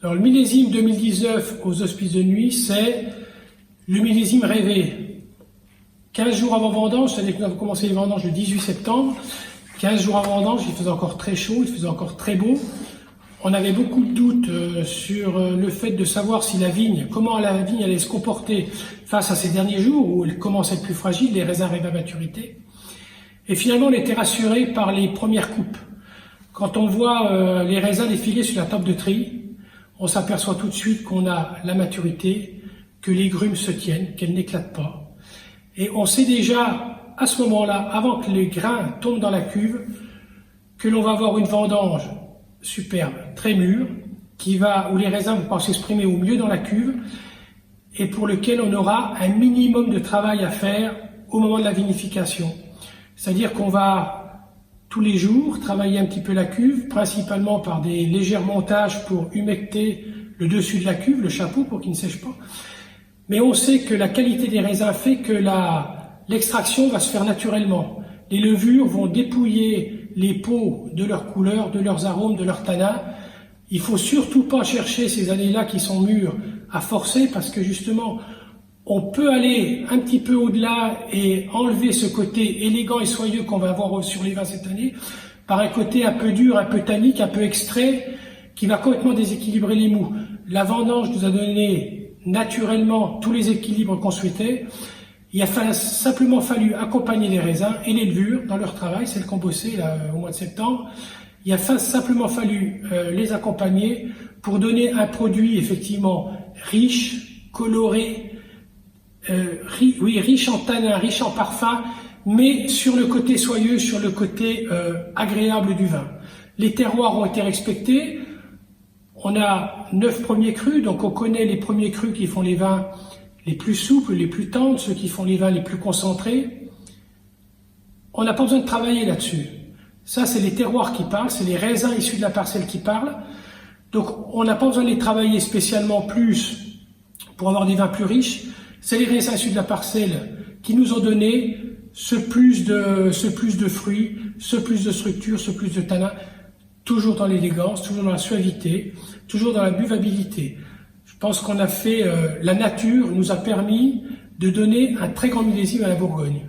Alors le millésime 2019 aux Hospices de Nuits, c'est le millésime rêvé. 15 jours avant vendange, c'est-à-dire que nous avons commencé les vendanges le 18 septembre. 15 jours avant vendange, il faisait encore très chaud, il faisait encore très beau. On avait beaucoup de doutes sur le fait de savoir si comment la vigne allait se comporter face à ces derniers jours où elle commence à être plus fragile, les raisins arrivent à maturité. Et finalement, on était rassuré par les premières coupes. Quand on voit les raisins défiler sur la table de tri, on s'aperçoit tout de suite qu'on a la maturité, que les grumes se tiennent, qu'elles n'éclatent pas. Et on sait déjà, à ce moment-là, avant que les grains tombent dans la cuve, que l'on va avoir une vendange superbe, très mûre, où les raisins vont pouvoir s'exprimer au mieux dans la cuve, et pour lequel on aura un minimum de travail à faire au moment de la vinification. C'est-à-dire qu'on va tous les jours travailler un petit peu la cuve, principalement par des légers montages pour humecter le dessus de la cuve, le chapeau pour qu'il ne sèche pas. Mais on sait que la qualité des raisins fait que l'extraction va se faire naturellement. Les levures vont dépouiller les peaux de leur couleur, de leurs arômes, de leurs tanins. Il faut surtout pas chercher ces années-là qui sont mûres à forcer parce que justement, on peut aller un petit peu au-delà et enlever ce côté élégant et soyeux qu'on va avoir sur les vins cette année par un côté un peu dur, un peu tannique, un peu extrait qui va complètement déséquilibrer les mous. La vendange nous a donné naturellement tous les équilibres qu'on souhaitait. Il a simplement fallu accompagner les raisins et les levures dans leur travail, celles qu'on bossait là, au mois de septembre. Il a simplement fallu les accompagner pour donner un produit effectivement riche, coloré, riche en tanins, riche en parfums, mais sur le côté soyeux, sur le côté agréable du vin. Les terroirs ont été respectés. On a 9 premiers crus, donc on connaît les premiers crus qui font les vins les plus souples, les plus tendres, ceux qui font les vins les plus concentrés. On n'a pas besoin de travailler là-dessus. Ça, c'est les terroirs qui parlent, c'est les raisins issus de la parcelle qui parlent. Donc, on n'a pas besoin de les travailler spécialement plus pour avoir des vins plus riches. C'est les raisins issus de la parcelle qui nous ont donné ce plus de fruits, ce plus de structure, ce plus de tanins, toujours dans l'élégance, toujours dans la suavité, toujours dans la buvabilité. Je pense qu'on a fait, la nature nous a permis de donner un très grand millésime à la Bourgogne.